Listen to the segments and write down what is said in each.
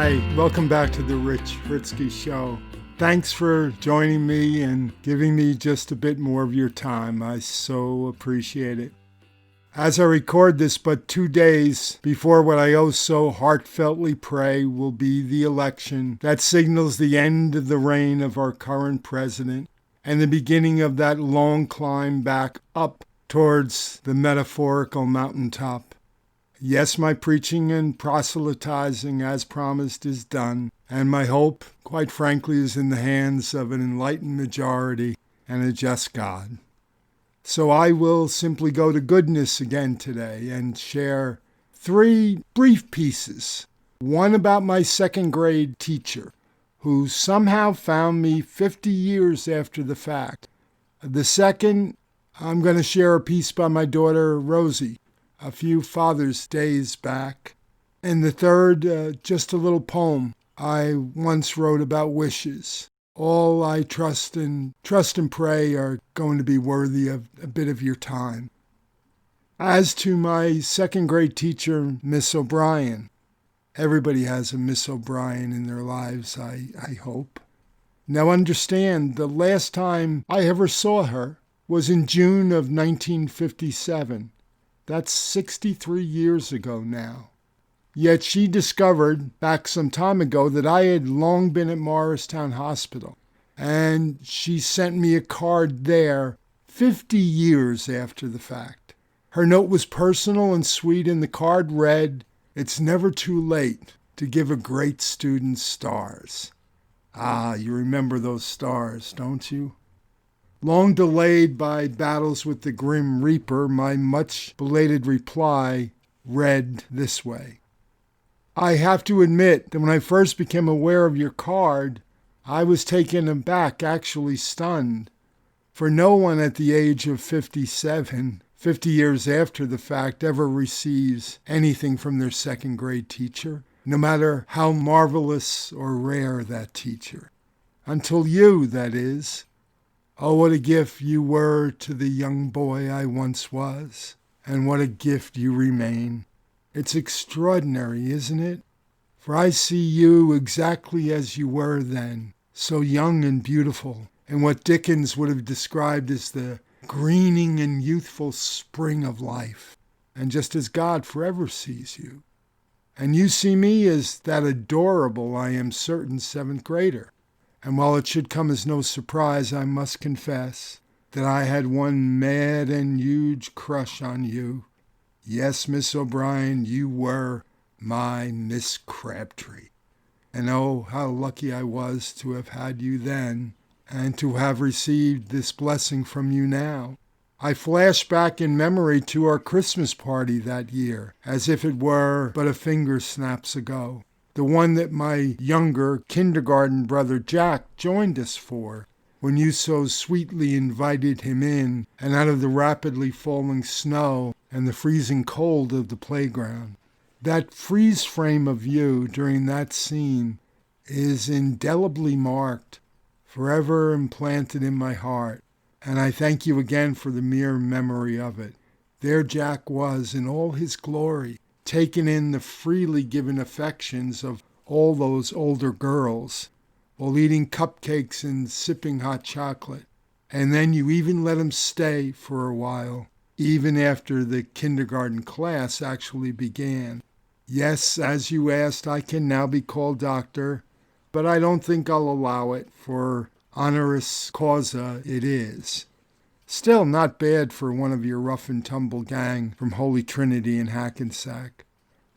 Hi, welcome back to the Rich Fritzky Show. Thanks for joining me and giving me just a bit more of your time. I so appreciate it. As I record this but 2 days before what I oh so heartfeltly pray will be the election that signals the end of the reign of our current president and the beginning of that long climb back up towards the metaphorical mountaintop. Yes, my preaching and proselytizing as promised is done, and my hope, quite frankly, is in the hands of an enlightened majority and a just God. So I will simply go to goodness again today and share 3 brief pieces. One about my second grade teacher, who somehow found me 50 years after the fact. The second, I'm going to share a piece by my daughter Rosie, a few Father's Days back. And the third, just a little poem I once wrote about wishes. All I trust and pray are going to be worthy of a bit of your time. As to my second grade teacher, Miss O'Brien, everybody has a Miss O'Brien in their lives, I hope. Now understand, the last time I ever saw her was in June of 1957. That's 63 years ago now. Yet she discovered back some time ago that I had long been at Morristown Hospital, and she sent me a card there 50 years after the fact. Her note was personal and sweet, and the card read, "It's never too late to give a great student stars." Ah, you remember those stars, don't you? Long delayed by battles with the Grim Reaper, my much belated reply read this way. I have to admit that when I first became aware of your card, I was taken aback, actually stunned. For no one at the age of 57, 50 years after the fact, ever receives anything from their second grade teacher, no matter how marvelous or rare that teacher. Until you, that is. Oh, what a gift you were to the young boy I once was, and what a gift you remain. It's extraordinary, isn't it? For I see you exactly as you were then, so young and beautiful, and what Dickens would have described as the greening and youthful spring of life, and just as God forever sees you. And you see me as that adorable, I am certain, 7th grader. And while it should come as no surprise, I must confess that I had one mad and huge crush on you. Yes, Miss O'Brien, you were my Miss Crabtree. And oh, how lucky I was to have had you then, and to have received this blessing from you now. I flash back in memory to our Christmas party that year, as if it were but a finger snaps ago. The one that my younger kindergarten brother Jack joined us for, when you so sweetly invited him in, and out of the rapidly falling snow and the freezing cold of the playground. That freeze frame of you during that scene is indelibly marked, forever implanted in my heart, and I thank you again for the mere memory of it. There Jack was in all his glory, taking in the freely given affections of all those older girls, while eating cupcakes and sipping hot chocolate. And then you even let him stay for a while, even after the kindergarten class actually began. Yes, as you asked, I can now be called doctor, but I don't think I'll allow it, for honoris causa it is. Still not bad for one of your rough and tumble gang from Holy Trinity in Hackensack.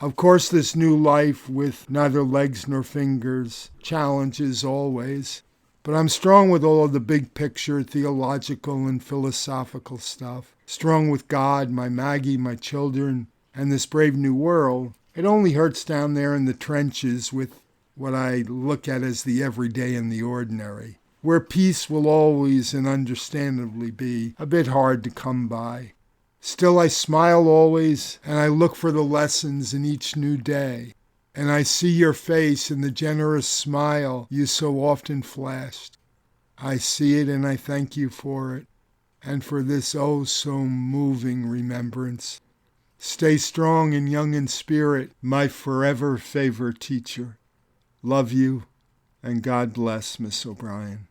Of course, this new life with neither legs nor fingers, challenges always, but I'm strong with all of the big picture, theological and philosophical stuff. Strong with God, my Maggie, my children, and this brave new world. It only hurts down there in the trenches with what I look at as the everyday and the ordinary, where peace will always and understandably be a bit hard to come by. Still I smile always, and I look for the lessons in each new day, and I see your face in the generous smile you so often flashed. I see it and I thank you for it, and for this oh so moving remembrance. Stay strong and young in spirit, my forever favorite teacher. Love you, and God bless, Miss O'Brien.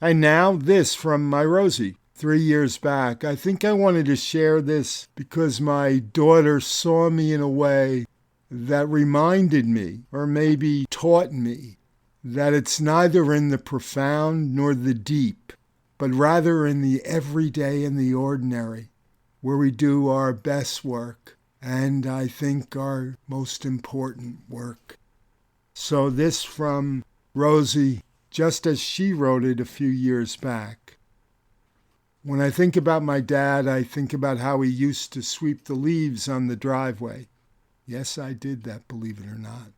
And now this from my Rosie. 3 years back. I think I wanted to share this because my daughter saw me in a way that reminded me, or maybe taught me, that it's neither in the profound nor the deep, but rather in the everyday and the ordinary, where we do our best work, and I think our most important work. So this from Rosie, just as she wrote it a few years back. When I think about my dad, I think about how he used to sweep the leaves on the driveway. Yes, I did that, believe it or not.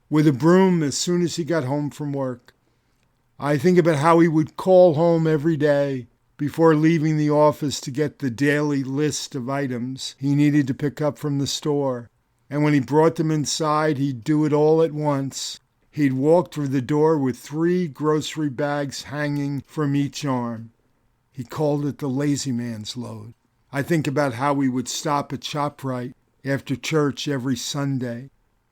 With a broom as soon as he got home from work. I think about how he would call home every day before leaving the office to get the daily list of items he needed to pick up from the store. And when he brought them inside, he'd do it all at once. He'd walk through the door with 3 grocery bags hanging from each arm. He called it the lazy man's load. I think about how we would stop at ShopRite after church every Sunday,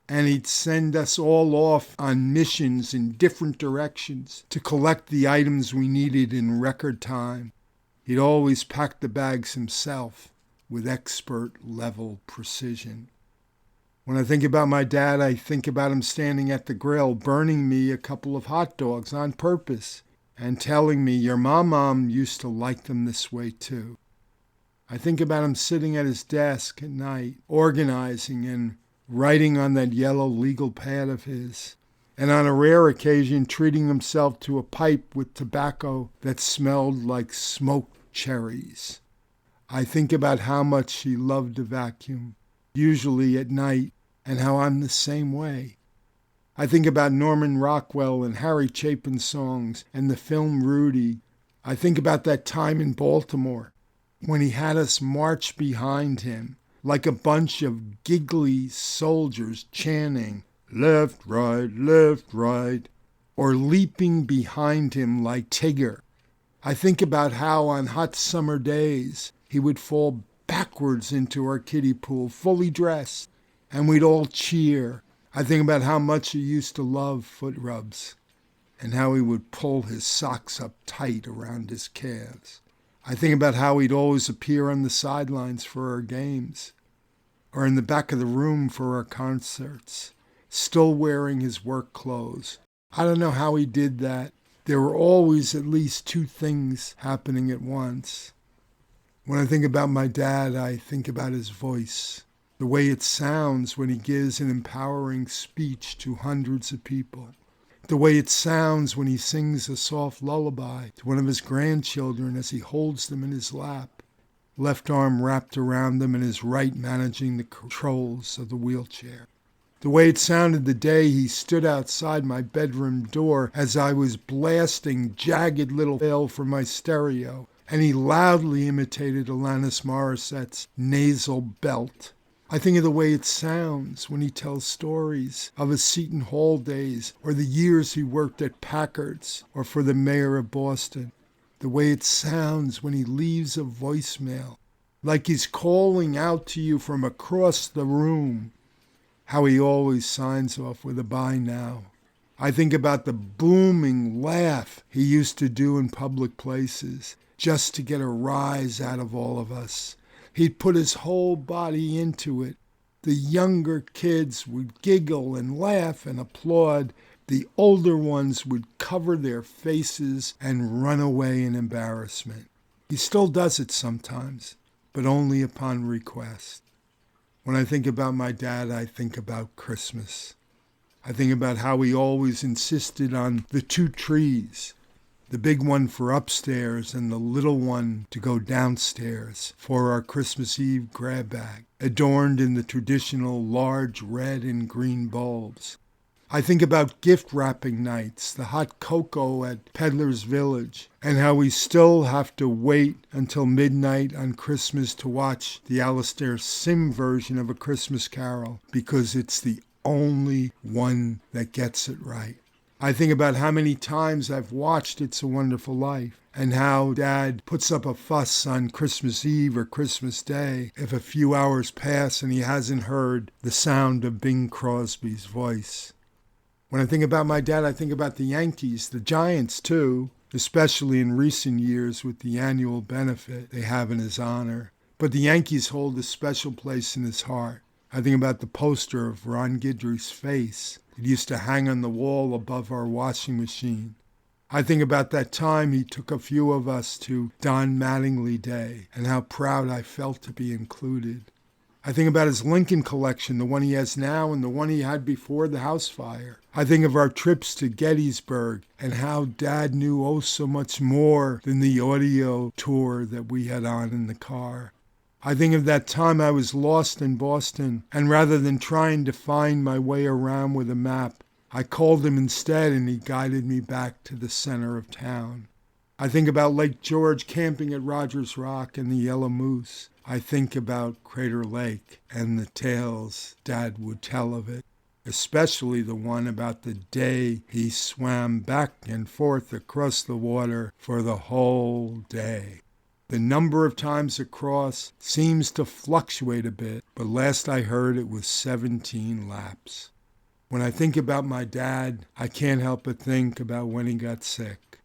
and he'd send us all off on missions in different directions to collect the items we needed in record time. He'd always pack the bags himself with expert-level precision. When I think about my dad, I think about him standing at the grill, burning me a couple of hot dogs on purpose, and telling me, your mom used to like them this way too. I think about him sitting at his desk at night, organizing and writing on that yellow legal pad of his, and on a rare occasion treating himself to a pipe with tobacco that smelled like smoked cherries. I think about how much he loved to vacuum, usually at night, and how I'm the same way. I think about Norman Rockwell and Harry Chapin songs and the film Rudy. I think about that time in Baltimore when he had us march behind him like a bunch of giggly soldiers chanting, left, right, or leaping behind him like Tigger. I think about how on hot summer days he would fall backwards into our kiddie pool, fully dressed, and we'd all cheer. I think about how much he used to love foot rubs and how he would pull his socks up tight around his calves. I think about how he'd always appear on the sidelines for our games or in the back of the room for our concerts, still wearing his work clothes. I don't know how he did that. There were always at least 2 things happening at once. When I think about my dad, I think about his voice, the way it sounds when he gives an empowering speech to hundreds of people, the way it sounds when he sings a soft lullaby to one of his grandchildren as he holds them in his lap, left arm wrapped around them and his right managing the controls of the wheelchair. The way it sounded the day he stood outside my bedroom door as I was blasting Jagged Little Pill from my stereo, and he loudly imitated Alanis Morissette's nasal belt. I think of the way it sounds when he tells stories of his Seton Hall days or the years he worked at Packard's or for the mayor of Boston. The way it sounds when he leaves a voicemail, like he's calling out to you from across the room. How he always signs off with a bye now. I think about the booming laugh he used to do in public places just to get a rise out of all of us. He'd put his whole body into it. The younger kids would giggle and laugh and applaud. The older ones would cover their faces and run away in embarrassment. He still does it sometimes, but only upon request. When I think about my dad, I think about Christmas. I think about how he always insisted on the 2 trees, the big one for upstairs and the little one to go downstairs for our Christmas Eve grab bag, adorned in the traditional large red and green bulbs. I think about gift wrapping nights, the hot cocoa at Peddler's Village, and how we still have to wait until midnight on Christmas to watch the Alastair Sim version of A Christmas Carol because it's the only one that gets it right. I think about how many times I've watched It's a Wonderful Life and how Dad puts up a fuss on Christmas Eve or Christmas Day if a few hours pass and he hasn't heard the sound of Bing Crosby's voice. When I think about my dad, I think about the Yankees, the Giants too, especially in recent years with the annual benefit they have in his honor. But the Yankees hold a special place in his heart. I think about the poster of Ron Guidry's face. It used to hang on the wall above our washing machine. I think about that time he took a few of us to Don Mattingly Day and how proud I felt to be included. I think about his Lincoln collection, the one he has now and the one he had before the house fire. I think of our trips to Gettysburg and how Dad knew oh so much more than the audio tour that we had on in the car. I think of that time I was lost in Boston, and rather than trying to find my way around with a map, I called him instead and he guided me back to the center of town. I think about Lake George camping at Rogers Rock and the Yellow Moose. I think about Crater Lake and the tales Dad would tell of it, especially the one about the day he swam back and forth across the water for the whole day. The number of times across seems to fluctuate a bit, but last I heard it was 17 laps. When I think about my dad, I can't help but think about when he got sick.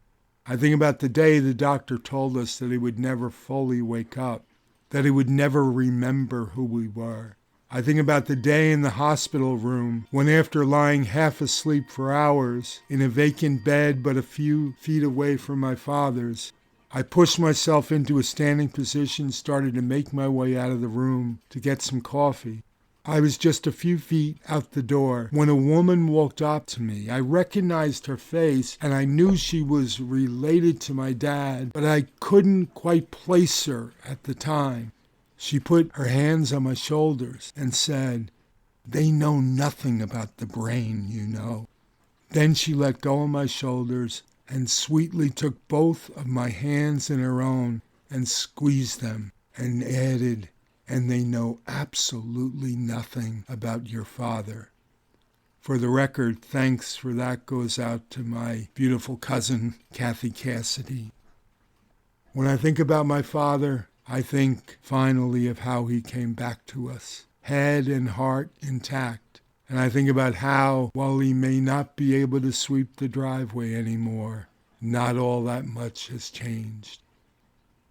I think about the day the doctor told us that he would never fully wake up, that he would never remember who we were. I think about the day in the hospital room when, after lying half asleep for hours in a vacant bed but a few feet away from my father's, I pushed myself into a standing position, started to make my way out of the room to get some coffee. I was just a few feet out the door when a woman walked up to me. I recognized her face and I knew she was related to my dad, but I couldn't quite place her at the time. She put her hands on my shoulders and said, "They know nothing about the brain, you know." Then she let go of my shoulders and sweetly took both of my hands in her own and squeezed them and added, "And they know absolutely nothing about your father." For the record, thanks for that goes out to my beautiful cousin, Kathy Cassidy. When I think about my father, I think finally of how he came back to us, head and heart intact. And I think about how, while he may not be able to sweep the driveway anymore, not all that much has changed.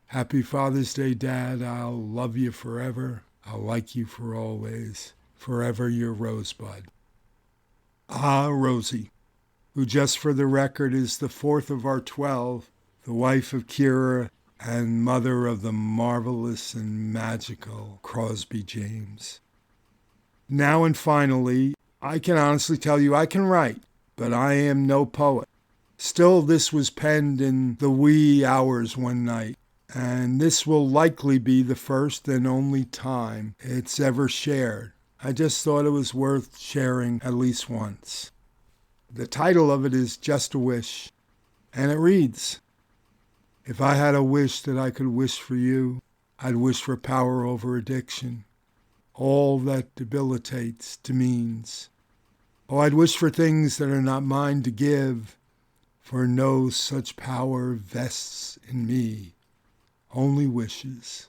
Happy Father's Day, Dad. I'll love you forever. I'll like you for always. Forever your Rosebud. Ah, Rosie, who just for the record is the fourth of our 12, the wife of Kira and mother of the marvelous and magical Crosby James. Now and finally, I can honestly tell you I can write, but I am no poet. Still, this was penned in the wee hours one night, and this will likely be the first and only time it's ever shared. I just thought it was worth sharing at least once. The title of it is Just a Wish, and it reads, "If I had a wish that I could wish for you, I'd wish for power over addiction, all that debilitates, demeans. Oh, I'd wish for things that are not mine to give, for no such power vests in me, only wishes.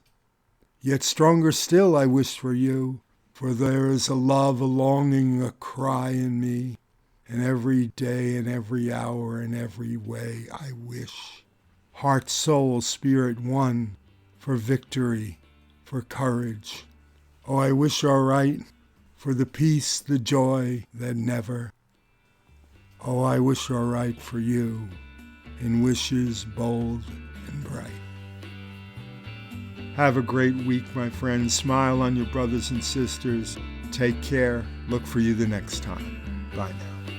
Yet stronger still I wish for you, for there is a love, a longing, a cry in me, and every day and every hour and every way I wish. Heart, soul, spirit one, for victory, for courage. Oh, I wish aright for the peace, the joy that never. Oh, I wish aright for you in wishes bold and bright." Have a great week, my friends. Smile on your brothers and sisters. Take care. Look for you the next time. Bye now.